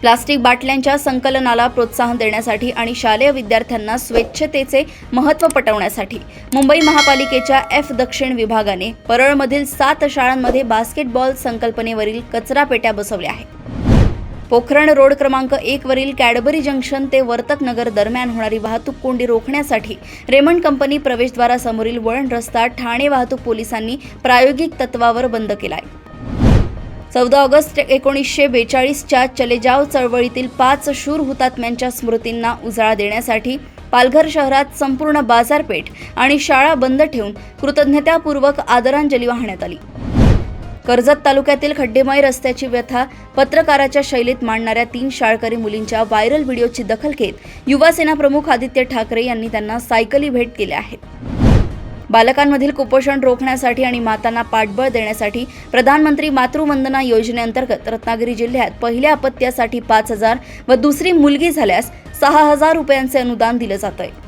Plastic बाटल्यांच्या संकलनाला प्रोत्साहन देण्यासाठी आणि शालेय विद्यार्थ्यांना स्वच्छतेचे महत्त्व पटवण्यासाठी मुंबई महापालिकेच्या F दक्षिण विभागाने परळमधील 7 शाळांमध्ये बास्केटबॉल संकल्पनेवरील कचरा पेट्या बसवल्या आहेत. पोखरण रोड क्रमांक 1 वरील कॅडबरी जंक्शन ते वर्तक नगर दरम्यान होणारी वाहतूक कोंडी रोखण्यासाठी रेमंड कंपनी प्रवेशद्वारासमोरील वळण रस्ता ठाणे वाहतूक पोलिसांनी प्रायोगिक तत्वावर बंद केलाय. 14 ऑगस्ट 1942च्या चले जाव चळवळीतील 5 शूर हुतात्म्यांच्या स्मृतींना उजाळा देण्यासाठी पालघर शहरात संपूर्ण बाजारपेठ आणि शाळा बंद ठेवून कृतज्ञतापूर्वक आदरांजली वाहण्यात आली. कर्जत तालुक्यातील खड्डेमय रस्त्याची व्यथा पत्रकाराच्या शैलीत मांडणाऱ्या 3 शाळकरी मुलींच्या व्हायरल व्हिडिओची दखल घेत युवा सेना प्रमुख आदित्य ठाकरे यांनी त्यांना सायकली भेट केल्या आहेत. बालकांमधील कुपोषण रोखण्यासाठी आणि मातांना पाठबळ देण्यासाठी प्रधानमंत्री मातृवंदना योजनेअंतर्गत रत्नागिरी जिल्ह्यात पहिल्या अपत्यासाठी 5,000 व दुसरी मुलगी झाल्यास 6,000 रुपयांचे अनुदान दिले जात आहे.